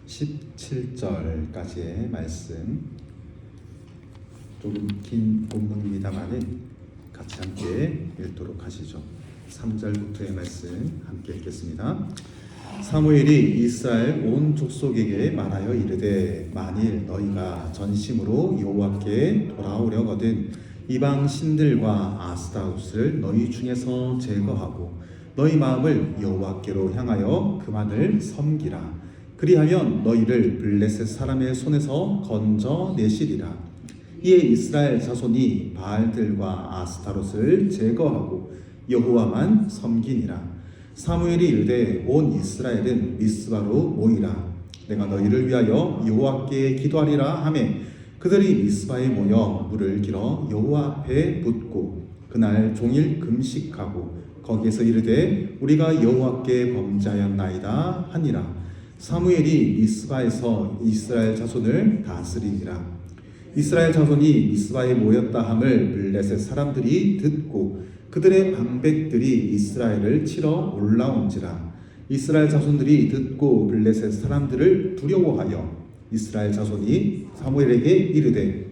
17절까지의 말씀, 조금 긴 본문입니다만은 같이 함께 읽도록 하시죠. 3절부터의 말씀 함께 읽겠습니다. 사무엘이 이스라엘 온 족속에게 말하여 이르되 만일 너희가 전심으로 여호와께 돌아오려거든 이방 신들과 아스타롯을 너희 중에서 제거하고 너희 마음을 여호와께로 향하여 그만을 섬기라. 그리하면 너희를 블레셋 사람의 손에서 건져내시리라. 이에 이스라엘 자손이 바알들과 아스타롯을 제거하고 여호와만 섬기니라. 사무엘이 이르되 온 이스라엘은 미스바로 모이라. 내가 너희를 위하여 여호와께 기도하리라 하매 그들이 미스바에 모여 물을 길어 여호와 앞에 붓고 그날 종일 금식하고 거기에서 이르되 우리가 여호와께 범죄하였나이다 하니라. 사무엘이 미스바에서 이스라엘 자손을 다스리니라. 이스라엘 자손이 미스바에 모였다 함을 블레셋 사람들이 듣고 그들의 방백들이 이스라엘을 치러 올라온지라. 이스라엘 자손들이 듣고 블레셋 사람들을 두려워하여 이스라엘 자손이 사무엘에게 이르되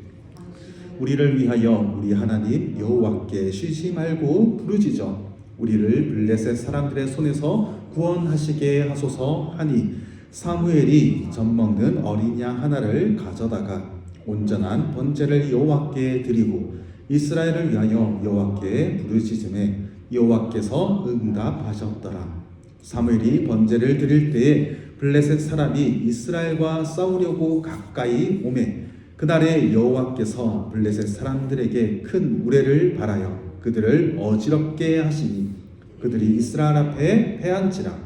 우리를 위하여 우리 하나님 여호와께 쉬지 말고 부르짖어 우리를 블레셋 사람들의 손에서 구원하시게 하소서 하니 사무엘이 젖먹는 어린 양 하나를 가져다가 온전한 번제를 여호와께 드리고 이스라엘을 위하여 여호와께 부르짖음에 여호와께서 응답하셨더라. 사무엘이 번제를 드릴 때에 블레셋 사람이 이스라엘과 싸우려고 가까이 오매 그날에 여호와께서 블레셋 사람들에게 큰 우레를 발하여 그들을 어지럽게 하시니 그들이 이스라엘 앞에 패한지라.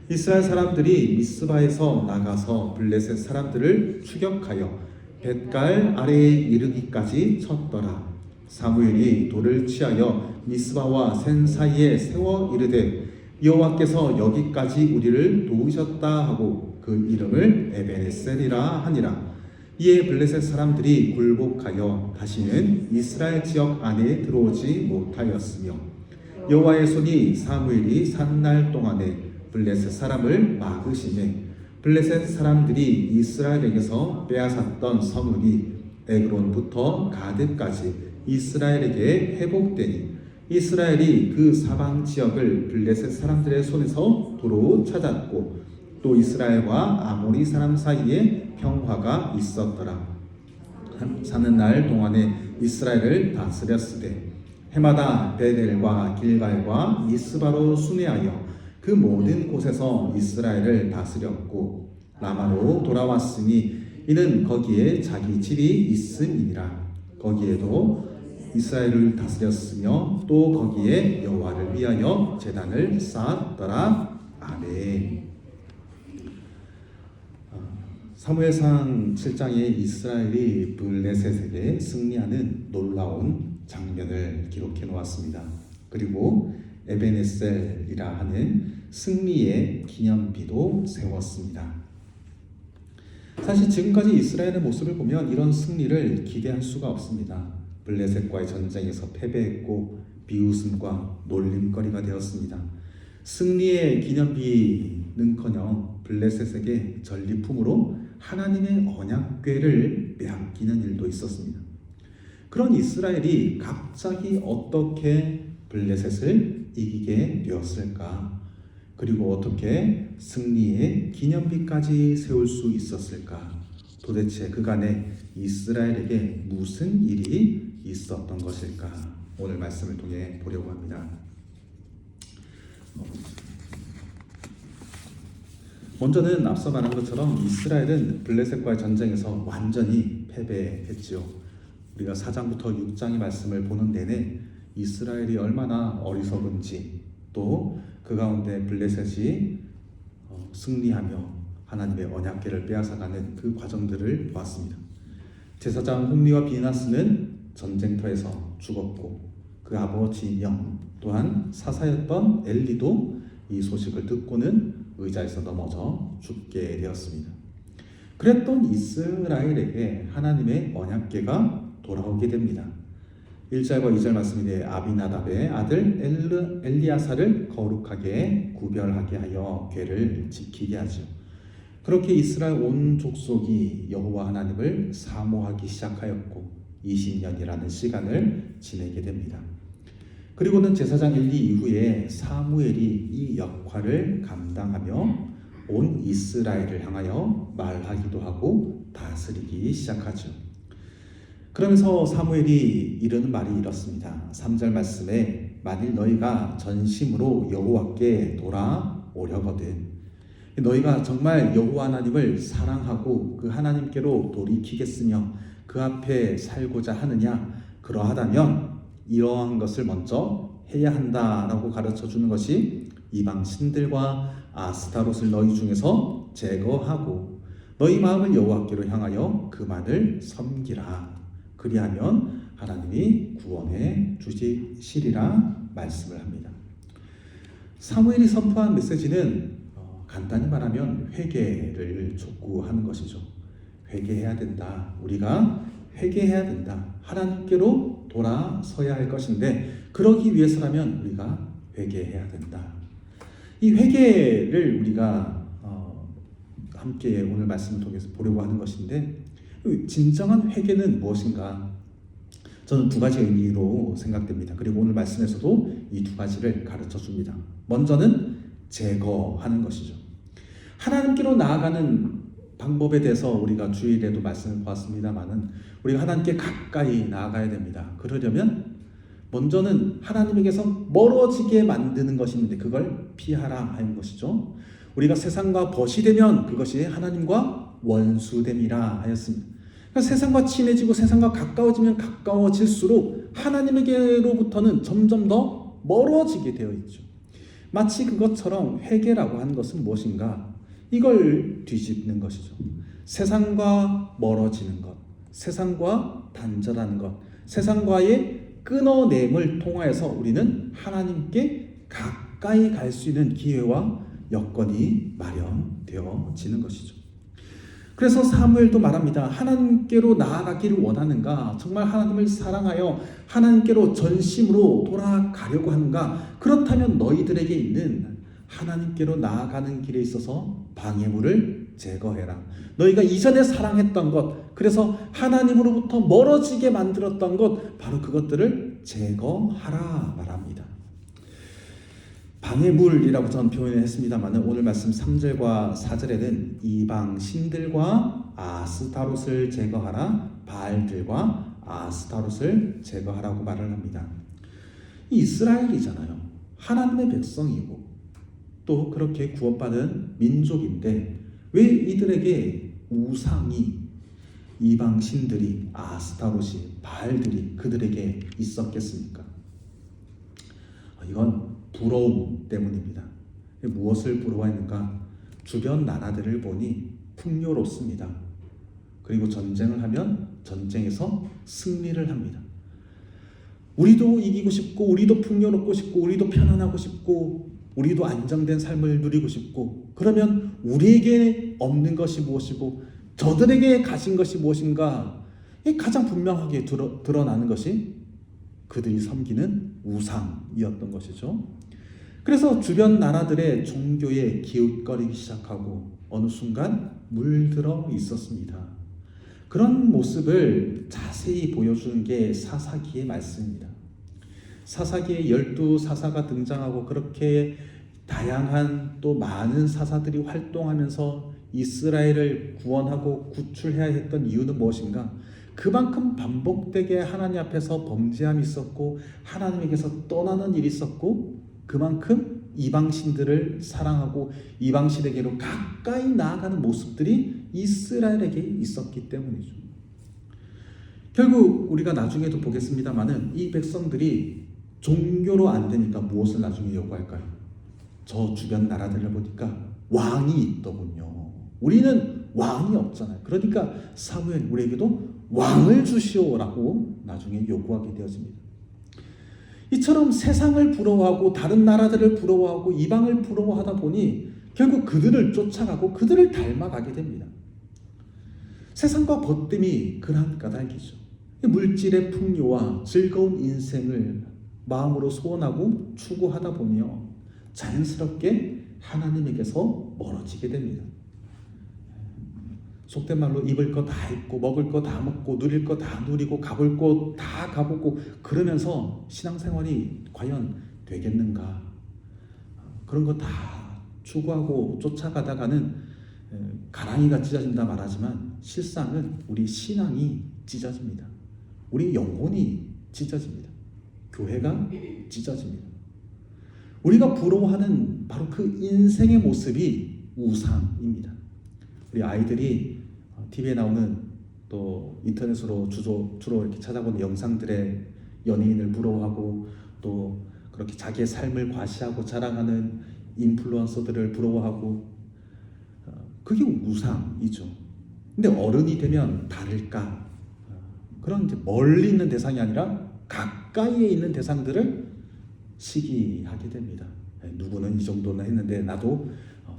이스라엘 사람들이 미스바에서 나가서 블레셋 사람들을 추격하여 벳갈 아래에 이르기까지 쳤더라. 사무엘이 돌을 취하여 미스바와 센 사이에 세워 이르되 여호와께서 여기까지 우리를 도우셨다 하고 그 이름을 에베네셀이라 하니라. 이에 블레셋 사람들이 굴복하여 다시는 이스라엘 지역 안에 들어오지 못하였으며 여호와의 손이 사무엘이 산 날 동안에 블레셋 사람을 막으시매 블레셋 사람들이 이스라엘에게서 빼앗았던 성읍이 에그론부터 가드까지 이스라엘에게 회복되니 이스라엘이 그 사방 지역을 블레셋 사람들의 손에서 도로 찾았고 또 이스라엘과 아모리 사람 사이에 평화가 있었더라. 사는 날 동안에 이스라엘을 다스렸으되 해마다 베델과 길갈과 미스바로 순회하여 그 모든 곳에서 이스라엘을 다스렸고 라마로 돌아왔으니 이는 거기에 자기 집이 있음이니라. 거기에도 이스라엘을 다스렸으며 또 거기에 여호와를 위하여 제단을 쌓았더라. 아멘. 사무엘상 7장에 이스라엘이 블레셋에게 승리하는 놀라운 장면을 기록해 놓았습니다. 그리고 에베네셀이라 하는 승리의 기념비도 세웠습니다. 사실 지금까지 이스라엘의 모습을 보면 이런 승리를 기대할 수가 없습니다. 블레셋과의 전쟁에서 패배했고 비웃음과 놀림거리가 되었습니다. 승리의 기념비는커녕 블레셋에게 전리품으로 하나님의 언약궤를 빼앗기는 일도 있었습니다. 그런 이스라엘이 갑자기 어떻게 블레셋을 이기게 되었을까? 그리고 어떻게 승리의 기념비까지 세울 수 있었을까? 도대체 그간에 이스라엘에게 무슨 일이 있었던 것일까? 오늘 말씀을 통해 보려고 합니다. 먼저는 앞서 말한 것처럼 이스라엘은 블레셋과의 전쟁에서 완전히 패배했지요. 우리가 4장부터 6장의 말씀을 보는 내내 이스라엘이 얼마나 어리석은지 또 그 가운데 블레셋이 승리하며 하나님의 언약궤를 빼앗아가는 그 과정들을 보았습니다. 제사장 홈리와 비나스는 전쟁터에서 죽었고 그 아버지 영 또한 사사였던 엘리도 이 소식을 듣고는 의자에서 넘어져 죽게 되었습니다. 그랬던 이스라엘에게 하나님의 언약궤가 돌아오게 됩니다. 1절과 2절 말씀인데 아비나답의 아들 엘리야사를 거룩하게 구별하게 하여 궤를 지키게 하죠. 그렇게 이스라엘 온 족속이 여호와 하나님을 사모하기 시작하였고 20년이라는 시간을 지내게 됩니다. 그리고는 제사장 엘리 이후에 사무엘이 이 역할을 감당하며 온 이스라엘을 향하여 말하기도 하고 다스리기 시작하죠. 그러면서 사무엘이 이르는 말이 이렇습니다. 3절 말씀에 만일 너희가 전심으로 여호와께 돌아오려거든 너희가 정말 여호와 하나님을 사랑하고 그 하나님께로 돌이키겠으며 그 앞에 살고자 하느냐 그러하다면 이러한 것을 먼저 해야 한다라고 가르쳐 주는 것이 이방 신들과 아스타롯을 너희 중에서 제거하고 너희 마음을 여호와께로 향하여 그만을 섬기라. 그리하면 하나님이 구원해 주시리라 말씀을 합니다. 사무엘이 선포한 메시지는 간단히 말하면 회개를 촉구하는 것이죠. 회개해야 된다. 우리가 회개해야 된다. 하나님께로 돌아서야 할 것인데 그러기 위해서라면 우리가 회개해야 된다. 이 회개를 우리가 함께 오늘 말씀을 통해서 보려고 하는 것인데 진정한 회개는 무엇인가? 저는 두 가지 의미로 생각됩니다. 그리고 오늘 말씀에서도 이 두 가지를 가르쳐 줍니다. 먼저는 제거하는 것이죠. 하나님께로 나아가는 방법에 대해서 우리가 주일에도 말씀을 보았습니다만은 우리가 하나님께 가까이 나아가야 됩니다. 그러려면 먼저는 하나님에게서 멀어지게 만드는 것이 있는데 그걸 피하라 하는 것이죠. 우리가 세상과 벗이 되면 그것이 하나님과 원수됨이라 하였습니다. 그러니까 세상과 친해지고 세상과 가까워지면 가까워질수록 하나님에게로부터는 점점 더 멀어지게 되어 있죠. 마치 그것처럼 회개라고 하는 것은 무엇인가? 이걸 뒤집는 것이죠. 세상과 멀어지는 것, 세상과 단절하는 것, 세상과의 끊어냄을 통하여서 우리는 하나님께 가까이 갈 수 있는 기회와 여건이 마련되어지는 것이죠. 그래서 사무엘도 말합니다. 하나님께로 나아가기를 원하는가? 정말 하나님을 사랑하여 하나님께로 전심으로 돌아가려고 하는가? 그렇다면 너희들에게 있는 하나님께로 나아가는 길에 있어서 방해물을 제거해라. 너희가 이전에 사랑했던 것, 그래서 하나님으로부터 멀어지게 만들었던 것, 바로 그것들을 제거하라 말합니다. 방해물이라고 저는 표현을 했습니다만 오늘 말씀 3절과 4절에는 이방 신들과 아스타롯을 제거하라, 바알들과 아스타롯을 제거하라고 말을 합니다. 이스라엘이잖아요. 하나님의 백성이고 또 그렇게 구원받은 민족인데 왜 이들에게 우상이 이방 신들이 아스타롯이 바알들이 그들에게 있었겠습니까? 이건 부러움 때문입니다. 무엇을 부러워했는가? 주변 나라들을 보니 풍요롭습니다. 그리고 전쟁을 하면 전쟁에서 승리를 합니다. 우리도 이기고 싶고 우리도 풍요롭고 싶고 우리도 편안하고 싶고 우리도 안정된 삶을 누리고 싶고 그러면 우리에게 없는 것이 무엇이고 저들에게 가진 것이 무엇인가? 가장 분명하게 드러나는 것이 그들이 섬기는 우상이었던 것이죠. 그래서 주변 나라들의 종교에 기웃거리기 시작하고 어느 순간 물들어 있었습니다. 그런 모습을 자세히 보여주는 게 사사기의 말씀입니다. 사사기에 12사사가 등장하고 그렇게 다양한 또 많은 사사들이 활동하면서 이스라엘을 구원하고 구출해야 했던 이유는 무엇인가? 그만큼 반복되게 하나님 앞에서 범죄함이 있었고 하나님에게서 떠나는 일이 있었고 그만큼 이방신들을 사랑하고 이방신에게로 가까이 나아가는 모습들이 이스라엘에게 있었기 때문이죠. 결국 우리가 나중에도 보겠습니다만은 이 백성들이 종교로 안 되니까 무엇을 나중에 요구할까요? 저 주변 나라들을 보니까 왕이 있더군요. 우리는 왕이 없잖아요. 그러니까 사무엘 우리에게도 왕을 주시오라고 나중에 요구하게 되어집니다. 이처럼 세상을 부러워하고 다른 나라들을 부러워하고 이방을 부러워하다 보니 결국 그들을 쫓아가고 그들을 닮아가게 됩니다. 세상과 벗됨이 그러한 까닭이죠. 물질의 풍요와 즐거운 인생을 마음으로 소원하고 추구하다 보며 자연스럽게 하나님에게서 멀어지게 됩니다. 속된 말로 입을 거 다 입고 먹을 거 다 먹고 누릴 거 다 누리고 가볼 거 다 가보고 그러면서 신앙생활이 과연 되겠는가? 그런 거 다 추구하고 쫓아가다가는 가랑이가 찢어진다 말하지만 실상은 우리 신앙이 찢어집니다. 우리 영혼이 찢어집니다. 교회가 찢어집니다. 우리가 부러워하는 바로 그 인생의 모습이 우상입니다. 우리 아이들이 TV에 나오는 또 인터넷으로 주로 이렇게 찾아보는 영상들의 연예인을 부러워하고 또 그렇게 자기의 삶을 과시하고 자랑하는 인플루언서들을 부러워하고 그게 우상이죠. 근데 어른이 되면 다를까? 그런 이제 멀리 있는 대상이 아니라 가까이에 있는 대상들을 시기하게 됩니다. 누구는 이 정도는 했는데 나도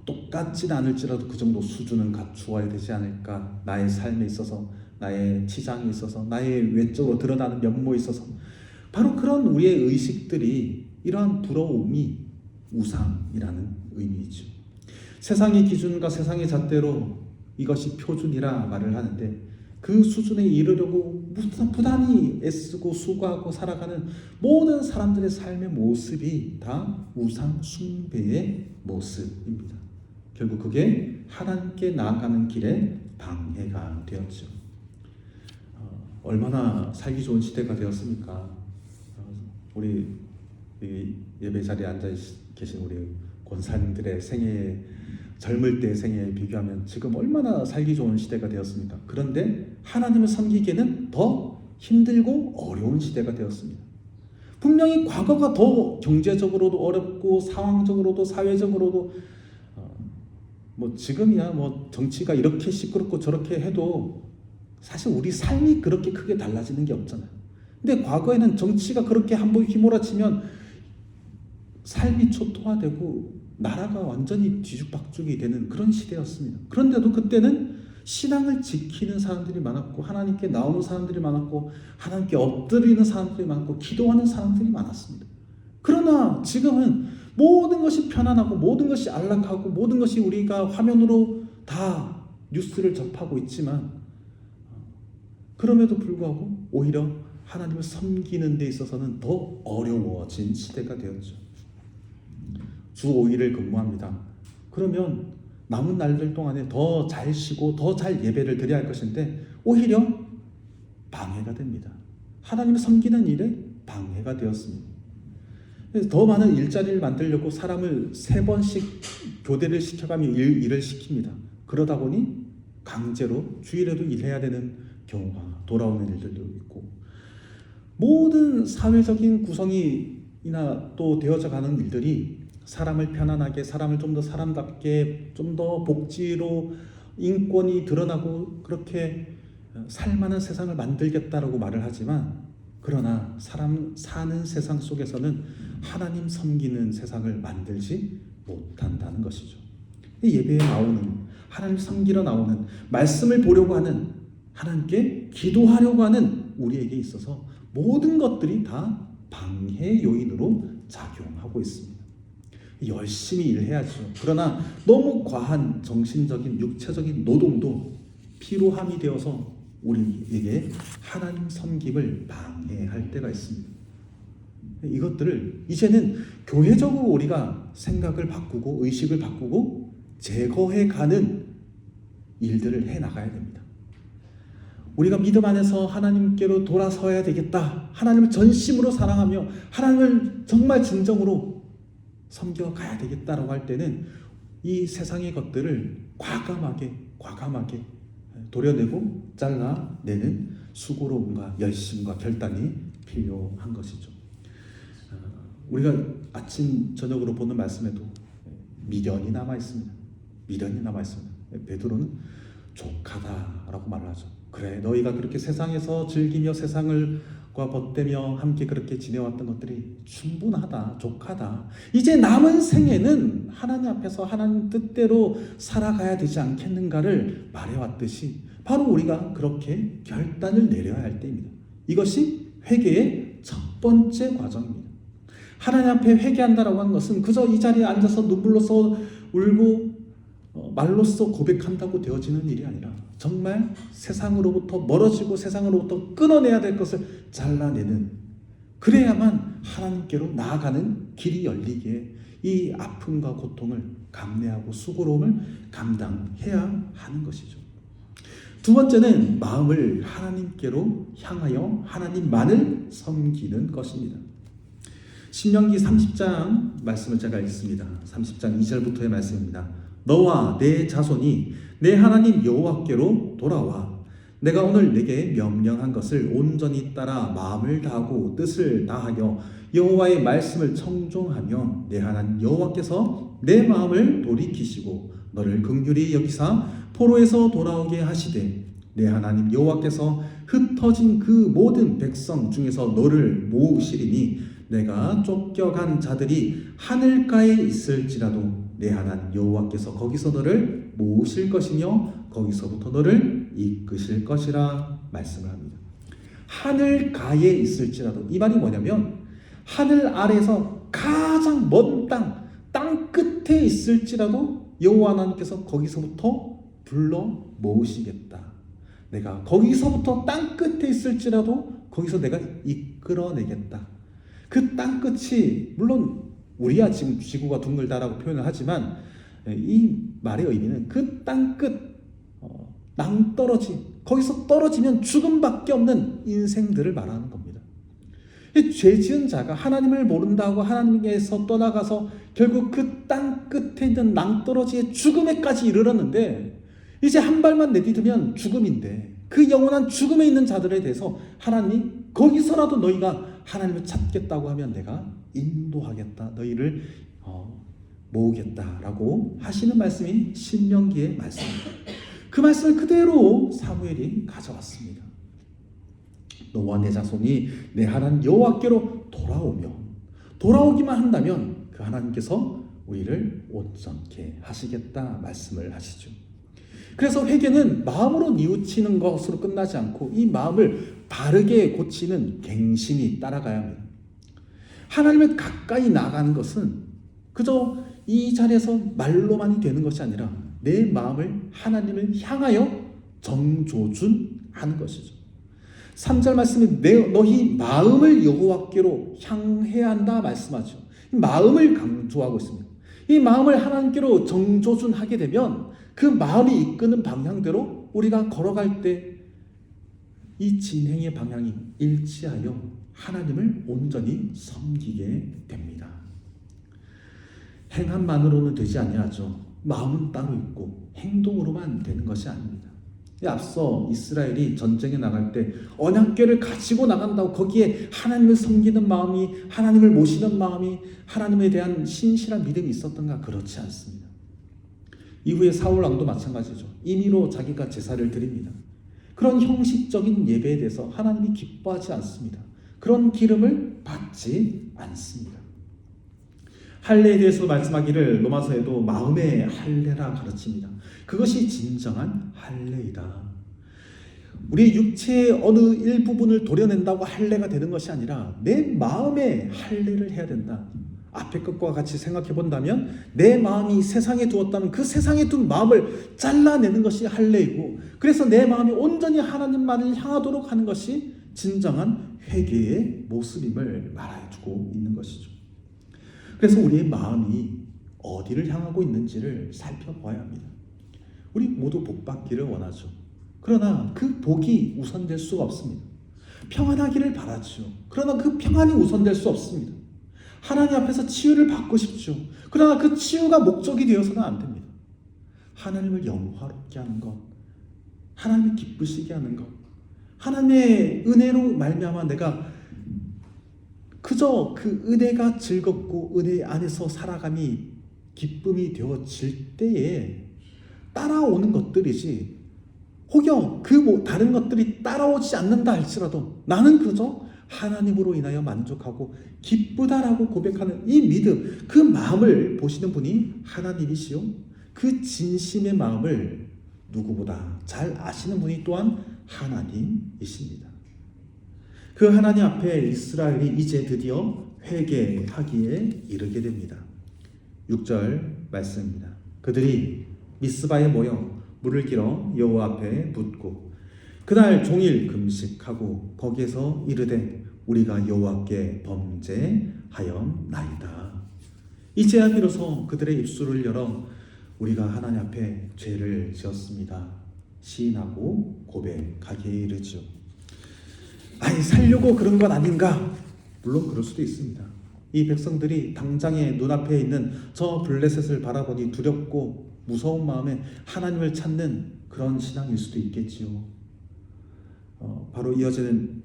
똑같진 않을지라도 그 정도 수준은 갖추어야 되지 않을까? 나의 삶에 있어서, 나의 치장에 있어서, 나의 외적으로 드러나는 면모에 있어서 바로 그런 우리의 의식들이 이러한 부러움이 우상이라는 의미이죠. 세상의 기준과 세상의 잣대로 이것이 표준이라 말을 하는데 그 수준에 이르려고 부단히 애쓰고 수고하고 살아가는 모든 사람들의 삶의 모습이 다 우상 숭배의 모습입니다. 결국 그게 하나님께 나아가는 길에 방해가 되었죠. 얼마나 살기 좋은 시대가 되었습니까? 우리 예배 자리에 앉아 계신 우리 권사님들의 생애, 젊을 때의 생애에 비교하면 지금 얼마나 살기 좋은 시대가 되었습니까? 그런데 하나님을 섬기기에는 더 힘들고 어려운 시대가 되었습니다. 분명히 과거가 더 경제적으로도 어렵고 상황적으로도 사회적으로도 뭐 지금이야 뭐 정치가 이렇게 시끄럽고 저렇게 해도 사실 우리 삶이 그렇게 크게 달라지는 게 없잖아요. 근데 과거에는 정치가 그렇게 한번 휘몰아치면 삶이 초토화되고 나라가 완전히 뒤죽박죽이 되는 그런 시대였습니다. 그런데도 그때는 신앙을 지키는 사람들이 많았고 하나님께 나오는 사람들이 많았고 하나님께 엎드리는 사람들이 많고 기도하는 사람들이 많았습니다. 그러나 지금은 모든 것이 편안하고 모든 것이 안락하고 모든 것이 우리가 화면으로 다 뉴스를 접하고 있지만 그럼에도 불구하고 오히려 하나님을 섬기는 데 있어서는 더 어려워진 시대가 되었죠. 주 5일을 근무합니다. 그러면 남은 날들 동안에 더 잘 쉬고 더 잘 예배를 드려야 할 것인데 오히려 방해가 됩니다. 하나님을 섬기는 일에 방해가 되었습니다. 그래서 더 많은 일자리를 만들려고 사람을 3번씩 교대를 시켜가며 일을 시킵니다. 그러다 보니 강제로 주일에도 일해야 되는 경우가 돌아오는 일들도 있고 모든 사회적인 구성이나 또 되어져 가는 일들이 사람을 편안하게, 사람을 좀 더 사람답게, 좀 더 복지로 인권이 드러나고 그렇게 살만한 세상을 만들겠다라고 말을 하지만 그러나 사람 사는 세상 속에서는 하나님 섬기는 세상을 만들지 못한다는 것이죠. 예배에 나오는, 하나님 섬기러 나오는, 말씀을 보려고 하는, 하나님께 기도하려고 하는 우리에게 있어서 모든 것들이 다 방해 요인으로 작용하고 있습니다. 열심히 일해야죠. 그러나 너무 과한 정신적인 육체적인 노동도 피로함이 되어서 우리에게 하나님 섬김을 방해할 때가 있습니다. 이것들을 이제는 교회적으로 우리가 생각을 바꾸고 의식을 바꾸고 제거해가는 일들을 해나가야 됩니다. 우리가 믿음 안에서 하나님께로 돌아서야 되겠다. 하나님을 전심으로 사랑하며 하나님을 정말 진정으로 섬겨가야 되겠다라고 할 때는 이 세상의 것들을 과감하게 도려내고 잘라내는 수고로움과 열심과 결단이 필요한 것이죠. 우리가 아침 저녁으로 보는 말씀에도 미련이 남아 있습니다. 미련이 남아 있습니다. 베드로는 족하다라고 말을 하죠. 그래, 너희가 그렇게 세상에서 즐기며 세상을 벗대며 함께 그렇게 지내왔던 것들이 충분하다, 족하다. 이제 남은 생애는 하나님 앞에서 하나님 뜻대로 살아가야 되지 않겠는가를 말해왔듯이 바로 우리가 그렇게 결단을 내려야 할 때입니다. 이것이 회개의 첫 번째 과정입니다. 하나님 앞에 회개한다라고 하는 것은 그저 이 자리에 앉아서 눈물로써 울고 말로써 고백한다고 되어지는 일이 아니라 정말 세상으로부터 멀어지고 세상으로부터 끊어내야 될 것을 잘라내는, 그래야만 하나님께로 나아가는 길이 열리기에 이 아픔과 고통을 감내하고 수고로움을 감당해야 하는 것이죠. 두 번째는 마음을 하나님께로 향하여 하나님만을 섬기는 것입니다. 신명기 30장 말씀을 제가 읽습니다. 30장 2절부터의 말씀입니다. 너와 내 자손이 내 하나님 여호와께로 돌아와 내가 오늘 내게 명령한 것을 온전히 따라 마음을 다하고 뜻을 다하여 여호와의 말씀을 청종하며 내 하나님 여호와께서 내 마음을 돌이키시고 너를 긍휼히 여기사 포로에서 돌아오게 하시되 내 하나님 여호와께서 흩어진 그 모든 백성 중에서 너를 모으시리니 내가 쫓겨간 자들이 하늘가에 있을지라도 내 하나님 여호와께서 거기서 너를 모으실 것이며 거기서부터 너를 이끄실 것이라 말씀을 합니다. 하늘가에 있을지라도, 이 말이 뭐냐면 하늘 아래에서 가장 먼 땅 끝에 있을지라도 여호와 하나님께서 거기서부터 불러 모으시겠다. 내가 거기서부터 땅 끝에 있을지라도 거기서 내가 이끌어내겠다. 그 땅 끝이, 물론 우리야 지금 지구가 둥글다라고 표현을 하지만 이 말의 의미는 그 땅 끝, 낭떠러지, 거기서 떨어지면 죽음밖에 없는 인생들을 말하는 겁니다. 죄 지은 자가 하나님을 모른다고 하나님께서 떠나가서 결국 그 땅 끝에 있는 낭떠러지의 죽음에까지 이르렀는데 이제 한 발만 내디디면 죽음인데 그 영원한 죽음에 있는 자들에 대해서 하나님 거기서라도 너희가 하나님을 찾겠다고 하면 내가 인도하겠다, 너희를 모으겠다라고 하시는 말씀이 신명기의 말씀입니다. 그 말씀을 그대로 사무엘이 가져왔습니다. 너와 내 자손이 내 하나님 여호와께로 돌아오기만 한다면 그 하나님께서 우리를 온전케 하시겠다 말씀을 하시죠. 그래서 회개는 마음으로 뉘우치는 것으로 끝나지 않고 이 마음을 바르게 고치는 갱신이 따라가야 합니다. 하나님을 가까이 나가는 것은 그저 이 자리에서 말로만이 되는 것이 아니라 내 마음을 하나님을 향하여 정조준하는 것이죠. 3절 말씀에 너희 마음을 여호와께로 향해야 한다 말씀하죠. 마음을 강조하고 있습니다. 이 마음을 하나님께로 정조준하게 되면 그 마음이 이끄는 방향대로 우리가 걸어갈 때 이 진행의 방향이 일치하여 하나님을 온전히 섬기게 됩니다. 행함만으로는 되지 아니하죠. 마음은 따로 있고 행동으로만 되는 것이 아닙니다. 앞서 이스라엘이 전쟁에 나갈 때 언약궤를 가지고 나간다고 거기에 하나님을 섬기는 마음이, 하나님을 모시는 마음이, 하나님에 대한 신실한 믿음이 있었던가? 그렇지 않습니다. 이후에 사울 왕도 마찬가지죠. 임의로 자기가 제사를 드립니다. 그런 형식적인 예배에 대해서 하나님이 기뻐하지 않습니다. 그런 기름을 받지 않습니다. 할례에 대해서 말씀하기를 로마서에도 마음의 할례라 가르칩니다. 그것이 진정한 할례이다. 우리 육체의 어느 일부분을 도려낸다고 할례가 되는 것이 아니라 내 마음의 할례를 해야 된다. 앞에 것과 같이 생각해 본다면 내 마음이 세상에 두었다면 그 세상에 둔 마음을 잘라내는 것이 할례이고, 그래서 내 마음이 온전히 하나님만을 향하도록 하는 것이 진정한 회개의 모습임을 말해주고 있는 것이죠. 그래서 우리의 마음이 어디를 향하고 있는지를 살펴봐야 합니다. 우리 모두 복 받기를 원하죠. 그러나 그 복이 우선될 수가 없습니다. 평안하기를 바라죠. 그러나 그 평안이 우선될 수 없습니다. 하나님 앞에서 치유를 받고 싶죠. 그러나 그 치유가 목적이 되어서는 안 됩니다. 하나님을 영화롭게 하는 것, 하나님을 기쁘시게 하는 것, 하나님의 은혜로 말미암아 내가 그저 그 은혜가 즐겁고 은혜 안에서 살아감이 기쁨이 되어질 때에 따라오는 것들이지, 혹여 그 다른 것들이 따라오지 않는다 할지라도 나는 그저 하나님으로 인하여 만족하고 기쁘다라고 고백하는 이 믿음, 그 마음을 보시는 분이 하나님이시요, 그 진심의 마음을 누구보다 잘 아시는 분이 또한 하나님이십니다. 그 하나님 앞에 이스라엘이 이제 드디어 회개하기에 이르게 됩니다. 6절 말씀입니다. 그들이 미스바에 모여 물을 길어 여호와 앞에 붓고 그날 종일 금식하고 거기에서 이르되 우리가 여호와께 범죄하였나이다. 이제야 비로소 그들의 입술을 열어 우리가 하나님 앞에 죄를 지었습니다 시인하고 고백하기에 이르죠. 아니 살려고 그런 건 아닌가? 물론 그럴 수도 있습니다. 이 백성들이 당장에 눈앞에 있는 저 블레셋을 바라보니 두렵고 무서운 마음에 하나님을 찾는 그런 신앙일 수도 있겠지요. 바로 이어지는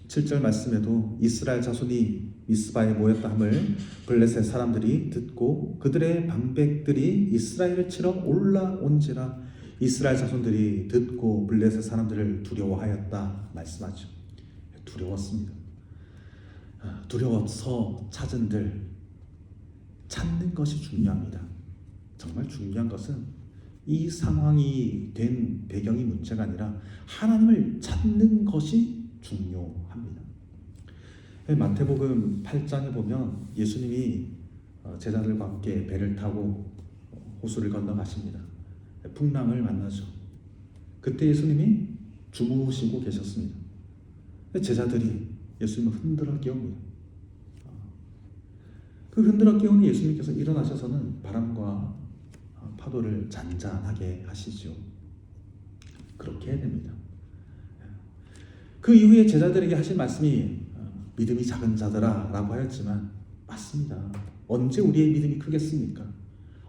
7절 말씀에도 이스라엘 자손이 미스바에 모였다 함을 블레셋 사람들이 듣고 그들의 방백들이 이스라엘을 치러 올라온지라 이스라엘 자손들이 듣고 블레셋 사람들을 두려워하였다 말씀하죠. 두려웠습니다. 두려워서 찾은들 찾는 것이 중요합니다. 정말 중요한 것은 이 상황이 된 배경이 문제가 아니라 하나님을 찾는 것이 중요합니다. 마태복음 8장에 보면 예수님이 제자들과 함께 배를 타고 호수를 건너가십니다. 풍랑을 만나죠. 그때 예수님이 주무시고 계셨습니다. 제자들이 예수님을 흔들어 깨웁니다. 그 흔들어 깨우는 예수님께서 일어나셔서는 바람과 파도를 잔잔하게 하시죠. 그렇게 해야 됩니다. 그 이후에 제자들에게 하신 말씀이 믿음이 작은 자들아 라고 하였지만 맞습니다. 언제 우리의 믿음이 크겠습니까?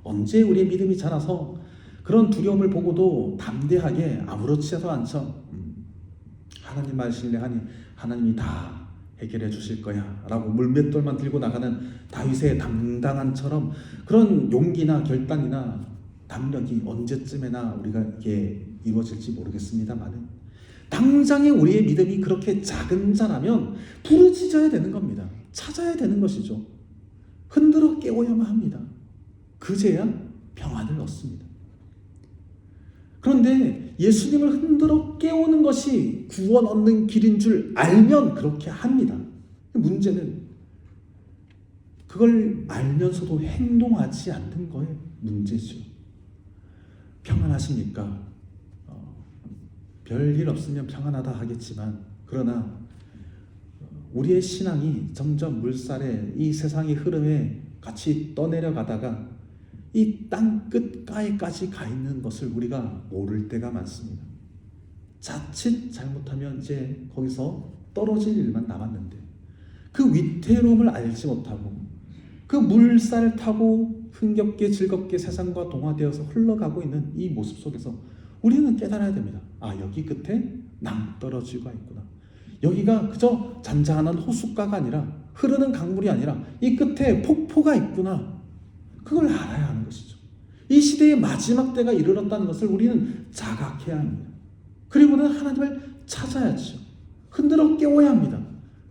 언제 우리의 믿음이 자라서 그런 두려움을 보고도 담대하게 아무렇지도 않죠. 하나님 말 신뢰하니 하나님이 다 해결해 주실 거야 라고 물맷돌만 들고 나가는 다윗의 당당함처럼 그런 용기나 결단이나 담력이 언제쯤에나 우리가 이게 이루어질지 모르겠습니다만 당장에 우리의 믿음이 그렇게 작은 자라면 부르짖어야 되는 겁니다. 찾아야 되는 것이죠. 흔들어 깨워야만 합니다. 그제야 평안을 얻습니다. 그런데 예수님을 흔들어 깨우는 것이 구원 얻는 길인 줄 알면 그렇게 합니다. 문제는 그걸 알면서도 행동하지 않는 거에 문제죠. 평안하십니까? 별일 없으면 평안하다 하겠지만 그러나 우리의 신앙이 점점 물살에 이 세상의 흐름에 같이 떠내려가다가 이 땅 끝가에까지 가 있는 것을 우리가 모를 때가 많습니다. 자칫 잘못하면 이제 거기서 떨어질 일만 남았는데 그 위태로움을 알지 못하고 그 물살을 타고 흥겹게 즐겁게 세상과 동화되어서 흘러가고 있는 이 모습 속에서 우리는 깨달아야 됩니다. 여기 끝에 낭떠러지가 있구나. 여기가 그저 잔잔한 호숫가가 아니라 흐르는 강물이 아니라 이 끝에 폭포가 있구나. 그걸 알아야 하는 것이죠. 이 시대의 마지막 때가 이르렀다는 것을 우리는 자각해야 합니다. 그리고는 하나님을 찾아야죠. 흔들어 깨워야 합니다.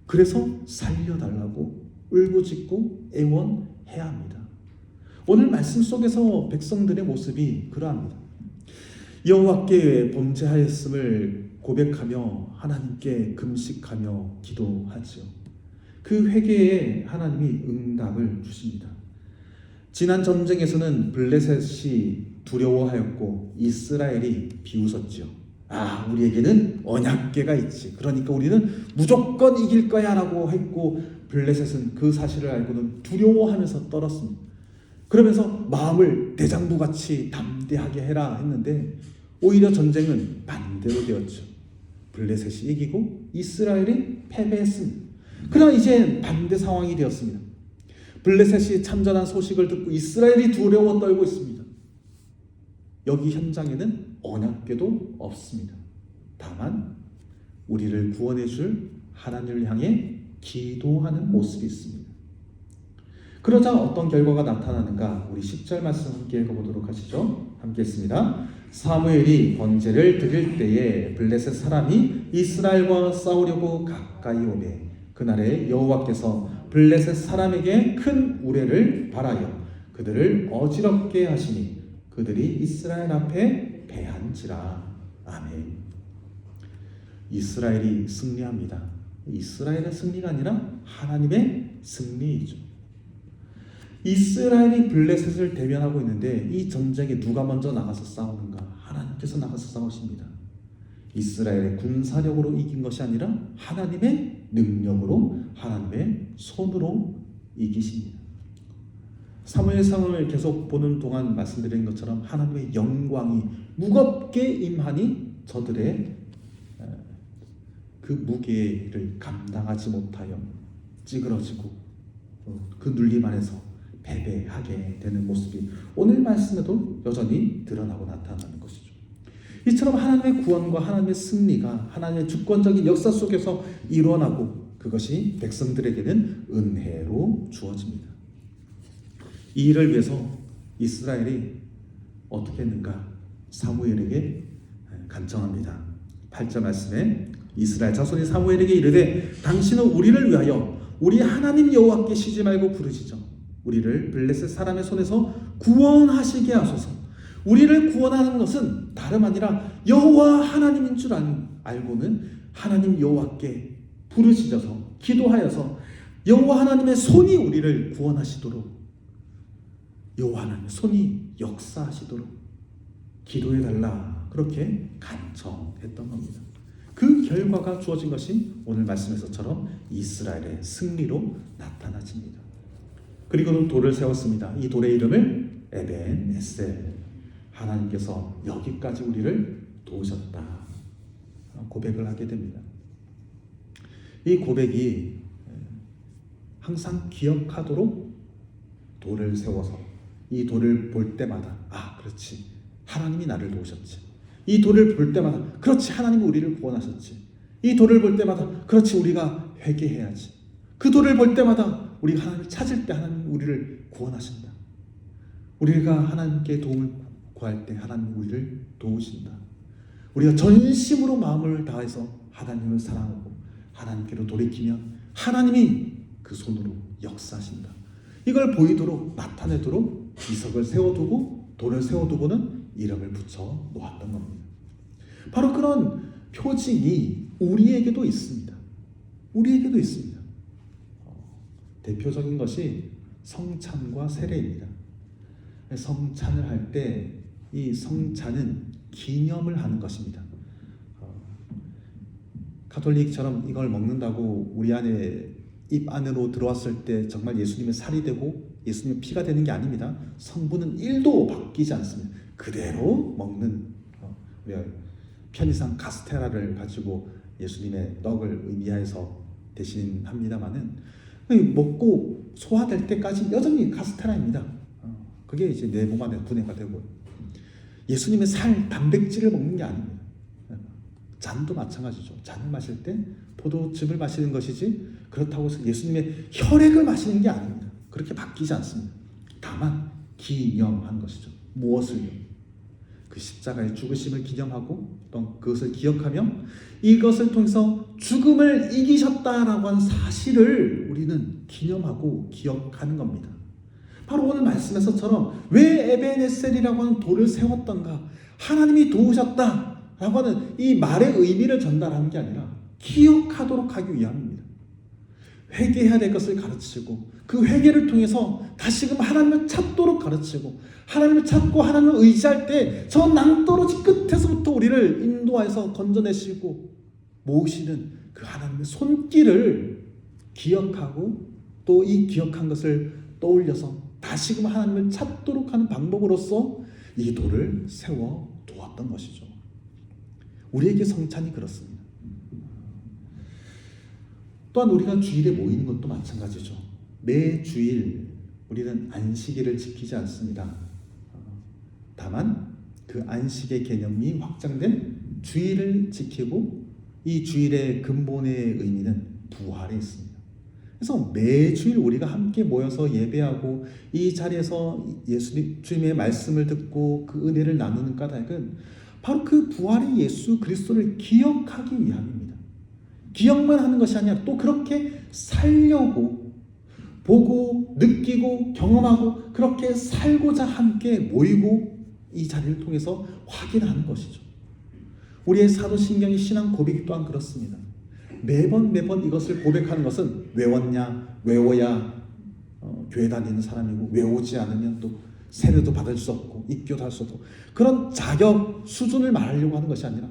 그래서 살려달라고 울부짖고 애원해야 합니다. 오늘 말씀 속에서 백성들의 모습이 그러합니다. 여호와께 범죄하였음을 고백하며 하나님께 금식하며 기도하죠. 그 회개에 하나님이 응답을 주십니다. 지난 전쟁에서는 블레셋이 두려워하였고 이스라엘이 비웃었죠. 우리에게는 언약궤가 있지. 그러니까 우리는 무조건 이길 거야 라고 했고 블레셋은 그 사실을 알고는 두려워하면서 떨었습니다. 그러면서 마음을 대장부같이 담대하게 해라 했는데 오히려 전쟁은 반대로 되었죠. 블레셋이 이기고 이스라엘이 패배했습니다. 그러나 이제 반대 상황이 되었습니다. 블레셋이 참전한 소식을 듣고 이스라엘이 두려워 떨고 있습니다. 여기 현장에는 언약궤도 없습니다. 다만 우리를 구원해 줄 하나님을 향해 기도하는 모습이 있습니다. 그러자 어떤 결과가 나타나는가? 우리 10절 말씀 함께 읽어보도록 하시죠. 함께 읽습니다. 사무엘이 번제를 드릴 때에 블레셋 사람이 이스라엘과 싸우려고 가까이 오매 그날에 여호와께서 블레셋 사람에게 큰 우레를 발하여 그들을 어지럽게 하시니 그들이 이스라엘 앞에 패한지라. 아멘. 이스라엘이 승리합니다. 이스라엘의 승리가 아니라 하나님의 승리이죠. 이스라엘이 블레셋을 대면하고 있는데 이 전쟁에 누가 먼저 나가서 싸우는가? 하나님께서 나가서 싸우십니다. 이스라엘의 군사력으로 이긴 것이 아니라 하나님의 능력으로, 하나님의 손으로 이기십니다. 사무엘상을 계속 보는 동안 말씀드린 것처럼 하나님의 영광이 무겁게 임하니 저들의 그 무게를 감당하지 못하여 찌그러지고 그 눌림 안에서 패배하게 되는 모습이 오늘 말씀에도 여전히 드러나고 나타나는 것이죠. 이처럼 하나님의 구원과 하나님의 승리가 하나님의 주권적인 역사 속에서 일어나고 그것이 백성들에게는 은혜로 주어집니다. 이 일을 위해서 이스라엘이 어떻게 했는가? 사무엘에게 간청합니다. 8절 말씀에 이스라엘 자손이 사무엘에게 이르되 당신은 우리를 위하여 우리 하나님 여호와께 쉬지 말고 부르시죠. 우리를 블레셋 사람의 손에서 구원하시게 하소서. 우리를 구원하는 것은 다름 아니라 여호와 하나님인 줄 알고는 하나님 여호와께 부르시셔서 기도하여서 여호와 하나님의 손이 우리를 구원하시도록, 여호와 하나님의 손이 역사하시도록 기도해달라, 그렇게 간청했던 겁니다. 그 결과가 주어진 것이 오늘 말씀에서처럼 이스라엘의 승리로 나타나집니다. 그리고는 돌을 세웠습니다. 이 돌의 이름을 에벤에셀, 하나님께서 여기까지 우리를 도우셨다 고백을 하게 됩니다. 이 고백이 항상 기억하도록 돌을 세워서 이 돌을 볼 때마다 그렇지, 하나님이 나를 도우셨지. 이 돌을 볼 때마다 그렇지, 하나님이 우리를 구원하셨지. 이 돌을 볼 때마다 그렇지, 우리가 회개해야지. 그 돌을 볼 때마다 우리가 하나님을 찾을 때 하나님이 우리를 구원하신다. 우리가 하나님께 도움을 구할 때 하나님이 우리를 도우신다. 우리가 전심으로 마음을 다해서 하나님을 사랑하고 하나님께로 돌이키면 하나님이 그 손으로 역사하신다. 이걸 보이도록 나타내도록 비석을 세워두고 돌을 세워두고는 이름을 붙여 놓았던 겁니다. 바로 그런 표징이 우리에게도 있습니다. 우리에게도 있습니다. 대표적인 것이 성찬과 세례입니다. 성찬을 할 때 이 성찬은 기념을 하는 것입니다. 가톨릭처럼 이걸 먹는다고 우리 안에 입 안으로 들어왔을 때 정말 예수님의 살이 되고 예수님의 피가 되는 게 아닙니다. 성분은 1도 바뀌지 않습니다. 그대로 먹는, 우리가 편의상 카스테라를 가지고 예수님의 떡을 의미하여서 대신합니다만은 먹고 소화될 때까지 여전히 카스테라입니다. 그게 이제 내 몸 안에 분해가 되고, 예수님의 살, 단백질을 먹는 게 아닙니다. 잔도 마찬가지죠. 잔을 마실 때 포도즙을 마시는 것이지 그렇다고 해서 예수님의 혈액을 마시는 게 아닙니다. 그렇게 바뀌지 않습니다. 다만 기념한 것이죠. 무엇을요? 그 십자가의 죽으심을 기념하고 또 그것을 기억하며 이것을 통해서 죽음을 이기셨다라고 하는 사실을 우리는 기념하고 기억하는 겁니다. 바로 오늘 말씀에서처럼 왜 에벤에셀이라고 하는 돌을 세웠던가, 하나님이 도우셨다라고 하는 이 말의 의미를 전달하는 게 아니라 기억하도록 하기 위함입니다. 회개해야 될 것을 가르치고 그 회개를 통해서 다시금 하나님을 찾도록 가르치고, 하나님을 찾고 하나님을 의지할 때 저 낭떠러지 끝에서부터 우리를 인도하여서 건져내시고 모으시는 그 하나님의 손길을 기억하고 또 이 기억한 것을 떠올려서 다시금 하나님을 찾도록 하는 방법으로서 이 돌을 세워 두었던 것이죠. 우리에게 성찬이 그렇습니다. 또한 우리가 주일에 모이는 것도 마찬가지죠. 매 주일 우리는 안식일을 지키지 않습니다. 다만 그 안식의 개념이 확장된 주일을 지키고 이 주일의 근본의 의미는 부활에 있습니다. 그래서 매주일 우리가 함께 모여서 예배하고 이 자리에서 주님의 말씀을 듣고 그 은혜를 나누는 까닭은 바로 그 부활의 예수 그리스도를 기억하기 위함입니다. 기억만 하는 것이 아니라 또 그렇게 살려고, 보고 느끼고 경험하고 그렇게 살고자 함께 모이고 이 자리를 통해서 확인하는 것이죠. 우리의 사도신경의 신앙 고백이 또한 그렇습니다. 매번 이것을 고백하는 것은 외웠냐, 외워야 교회 다니는 사람이고 외우지 않으면 또 세례도 받을 수 없고 입교도 할 수 없고 그런 자격 수준을 말하려고 하는 것이 아니라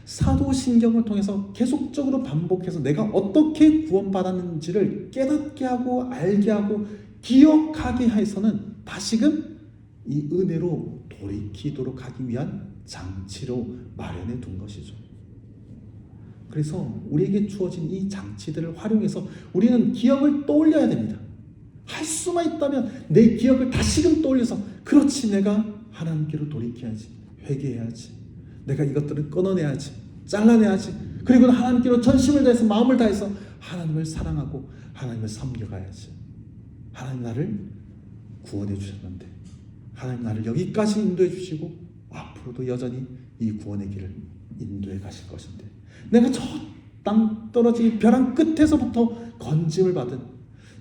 사도신경을 통해서 계속적으로 반복해서 내가 어떻게 구원받았는지를 깨닫게 하고 알게 하고 기억하게 해서는 다시금 이 은혜로 돌이키도록 하기 위한 장치로 마련해 둔 것이죠. 그래서 우리에게 주어진 이 장치들을 활용해서 우리는 기억을 떠올려야 됩니다. 할 수만 있다면 내 기억을 다시금 떠올려서 그렇지, 내가 하나님께로 돌이켜야지, 회개해야지, 내가 이것들을 끊어내야지, 잘라내야지, 그리고 하나님께로 전심을 다해서 마음을 다해서 하나님을 사랑하고 하나님을 섬겨가야지. 하나님 나를 구원해 주셨는데 하나님 나를 여기까지 인도해 주시고 앞으로도 여전히 이 구원의 길을 인도해 가실 것인데 내가 저 땅 떨어진 벼랑 끝에서부터 건짐을 받은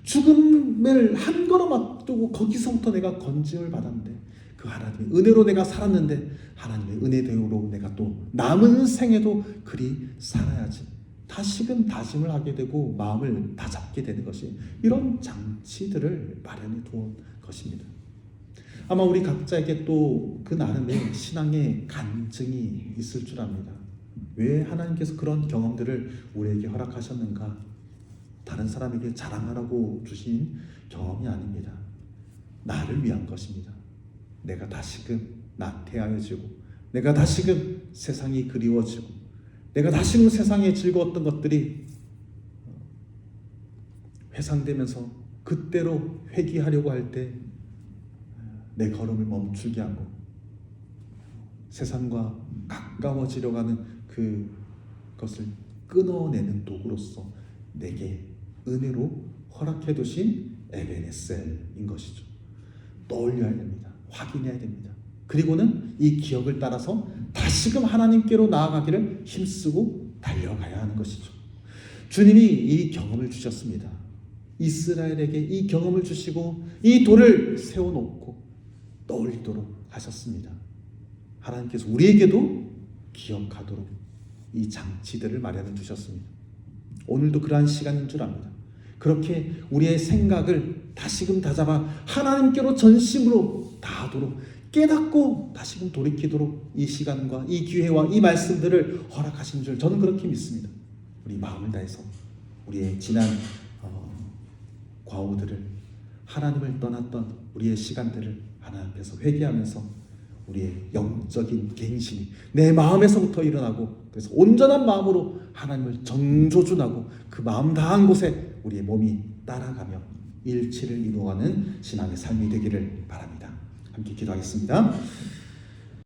죽음을 한 걸음 앞두고 거기서부터 내가 건짐을 받았는데 그 하나님의 은혜로 내가 살았는데 하나님의 은혜대로 내가 또 남은 생에도 그리 살아야지. 다시금 다짐을 하게 되고 마음을 다잡게 되는 것이 이런 장치들을 마련해 두은 것입니다. 아마 우리 각자에게 또 그 나름의 신앙의 간증이 있을 줄 압니다. 왜 하나님께서 그런 경험들을 우리에게 허락하셨는가? 다른 사람에게 자랑하라고 주신 경험이 아닙니다. 나를 위한 것입니다. 내가 다시금 나태하여지고 내가 다시금 세상이 그리워지고 내가 다시금 세상에 즐거웠던 것들이 회상되면서 그때로 회귀하려고 할 때 내 걸음을 멈추게 하고 세상과 가까워지려고 하는 그것을 끊어내는 도구로서 내게 은혜로 허락해 두신 에베네셀인 것이죠. 떠올려야 됩니다. 확인해야 됩니다. 그리고는 이 기억을 따라서 다시금 하나님께로 나아가기를 힘쓰고 달려가야 하는 것이죠. 주님이 이 경험을 주셨습니다. 이스라엘에게 이 경험을 주시고 이 돌을 세워놓고 떠올리도록 하셨습니다. 하나님께서 우리에게도 기억하도록 이 장치들을 마련해 두셨습니다. 오늘도 그러한 시간인 줄 압니다. 그렇게 우리의 생각을 다시금 다잡아 하나님께로 전심으로 다하도록 깨닫고 다시금 돌이키도록 이 시간과 이 기회와 이 말씀들을 허락하신 줄 저는 그렇게 믿습니다. 우리 마음을 다해서 우리의 지난 과오들을 하나님을 떠났던 우리의 시간들을 하나님께서 회개하면서 우리의 영적인 갱신이 내 마음에서부터 일어나고 그래서 온전한 마음으로 하나님을 정조준하고 그 마음 다한 곳에 우리의 몸이 따라가며 일치를 이루어가는 신앙의 삶이 되기를 바랍니다. 함께 기도하겠습니다.